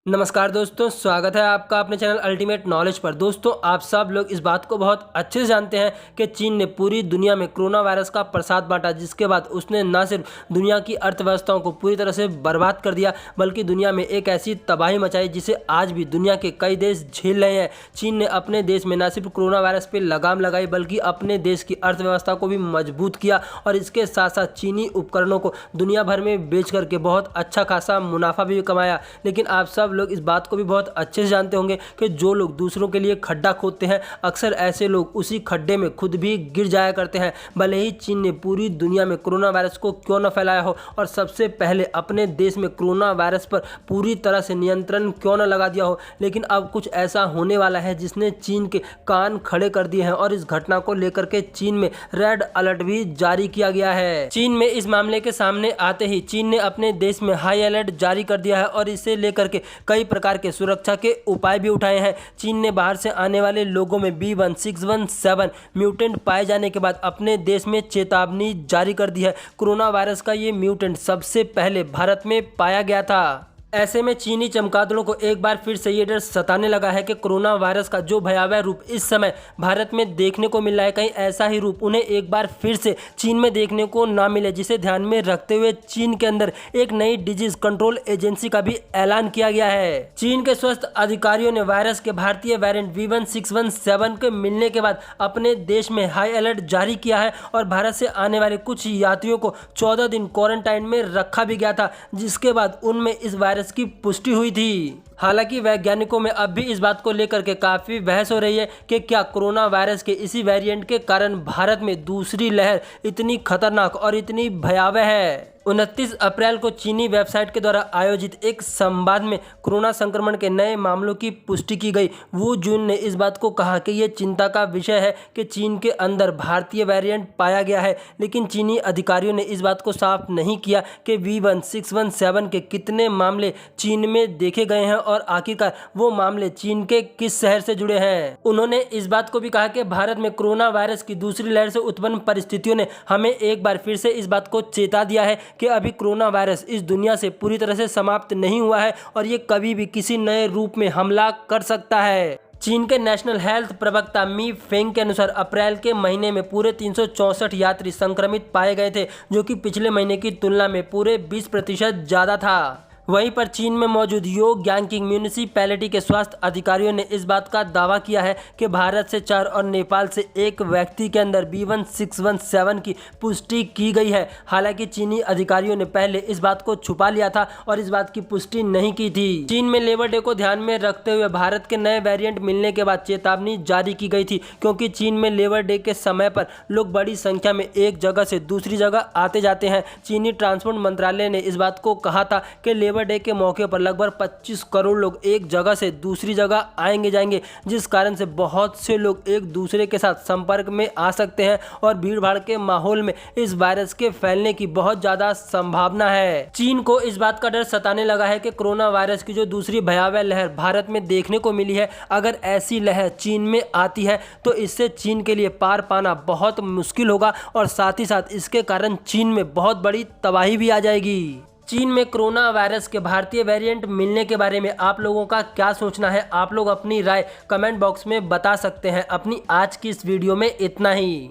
नमस्कार दोस्तों, स्वागत है आपका अपने चैनल अल्टीमेट नॉलेज पर। दोस्तों, आप सब लोग इस बात को बहुत अच्छे से जानते हैं कि चीन ने पूरी दुनिया में कोरोना वायरस का प्रसाद बांटा, जिसके बाद उसने न सिर्फ दुनिया की अर्थव्यवस्थाओं को पूरी तरह से बर्बाद कर दिया, बल्कि दुनिया में एक ऐसी तबाही मचाई जिसे आज भी दुनिया के कई देश झेल रहे हैं। चीन ने अपने देश में न सिर्फ कोरोना वायरस पर लगाम लगाई, बल्कि अपने देश की अर्थव्यवस्था को भी मजबूत किया और इसके साथ साथ चीनी उपकरणों को दुनिया भर में बेच करके बहुत अच्छा खासा मुनाफा भी कमाया। लेकिन आप सब लोग इस बात को भी बहुत अच्छे से जानते होंगे कि जो लोग दूसरों के लिए खड्डा खोदते हैं, अक्सर ऐसे लोग उसी खड्डे में खुद भी गिर जाया करते हैं। भले ही चीन ने पूरी दुनिया में कोरोना वायरस को क्यों न फैलाया हो और सबसे पहले अपने देश में कोरोना वायरस पर पूरी तरह से नियंत्रण क्यों न लगा दिया हो, लेकिन अब कुछ ऐसा होने वाला है जिसने चीन के कान खड़े कर दिए हैं और इस घटना को लेकर के चीन में रेड अलर्ट भी जारी किया गया है। चीन में इस मामले के सामने आते ही चीन ने अपने देश में हाई अलर्ट जारी कर दिया है और इसे लेकर के कई प्रकार के सुरक्षा के उपाय भी उठाए हैं। चीन ने बाहर से आने वाले लोगों में B1617 म्यूटेंट पाए जाने के बाद अपने देश में चेतावनी जारी कर दी है। कोरोना वायरस का ये म्यूटेंट सबसे पहले भारत में पाया गया था। ऐसे में चीनी चमगादड़ों को एक बार फिर से ये डर सताने लगा है कि कोरोना वायरस का जो भयावह रूप इस समय भारत में देखने को मिल रहा है, कहीं ऐसा ही रूप उन्हें एक बार फिर से चीन में देखने को ना मिले, जिसे ध्यान में रखते हुए चीन के अंदर एक नई डिजीज कंट्रोल एजेंसी का भी ऐलान किया गया है। चीन के स्वास्थ्य अधिकारियों ने वायरस के भारतीय वेरिएंट B1617 के मिलने के बाद अपने देश में हाई अलर्ट जारी किया है और भारत से आने वाले कुछ यात्रियों को 14 दिन क्वारंटाइन में रखा भी गया था, जिसके बाद उनमें इस वायरस की पुष्टि हुई थी। हालांकि वैज्ञानिकों में अब भी इस बात को लेकर के काफी बहस हो रही है कि क्या कोरोना वायरस के इसी वेरिएंट के कारण भारत में दूसरी लहर इतनी खतरनाक और इतनी भयावह है। 29 अप्रैल को चीनी वेबसाइट के द्वारा आयोजित एक संवाद में कोरोना संक्रमण के नए मामलों की पुष्टि की गई। वू जुन ने इस बात को कहा कि यह चिंता का विषय है कि चीन के अंदर भारतीय वेरिएंट पाया गया है, लेकिन चीनी अधिकारियों ने इस बात को साफ नहीं किया कि B1617 के कितने मामले चीन में देखे गए हैं और आखिरकार वो मामले चीन के किस शहर से जुड़े हैं। उन्होंने इस बात को भी कहा कि भारत में कोरोना वायरस की दूसरी लहर से उत्पन्न परिस्थितियों ने हमें एक बार फिर से इस बात को चेता दिया है कि अभी कोरोना वायरस इस दुनिया से पूरी तरह से समाप्त नहीं हुआ है और ये कभी भी किसी नए रूप में हमला कर सकता है। चीन के नेशनल हेल्थ प्रवक्ता मी फेंग के अनुसार अप्रैल के महीने में पूरे 364 यात्री संक्रमित पाए गए थे, जो कि पिछले महीने की तुलना में पूरे 20% ज़्यादा था। वहीं पर चीन में मौजूद योग्यांकिंग म्यूनिसिपैलिटी के स्वास्थ्य अधिकारियों ने इस बात का दावा किया है कि भारत से 4 और नेपाल से 1 व्यक्ति के अंदर B1617 की पुष्टि की गई है। हालांकि चीनी अधिकारियों ने पहले इस बात को छुपा लिया था और इस बात की पुष्टि नहीं की थी। चीन में लेबर डे को ध्यान में रखते हुए भारत के नए वेरिएंट मिलने के बाद चेतावनी जारी की गई थी, क्योंकि चीन में लेबर डे के समय पर लोग बड़ी संख्या में एक जगह से दूसरी जगह आते जाते हैं। चीनी ट्रांसपोर्ट मंत्रालय ने इस बात को कहा था कि लेबर डे के मौके पर लगभग 25 करोड़ लोग एक जगह से दूसरी जगह आएंगे जाएंगे, जिस कारण से बहुत से लोग एक दूसरे के साथ संपर्क में आ सकते हैं और भीड़ भाड़ के माहौल में इस वायरस के फैलने की बहुत ज्यादा संभावना है। चीन को इस बात का डर सताने लगा है कि कोरोना वायरस की जो दूसरी भयावह लहर भारत में देखने को मिली है, अगर ऐसी लहर चीन में आती है तो इससे चीन के लिए पार पाना बहुत मुश्किल होगा और साथ ही साथ इसके कारण चीन में बहुत बड़ी तबाही भी आ जाएगी। चीन में कोरोना वायरस के भारतीय वेरिएंट मिलने के बारे में आप लोगों का क्या सोचना है? आप लोग अपनी राय कमेंट बॉक्स में बता सकते हैं। अपनी आज की इस वीडियो में इतना ही।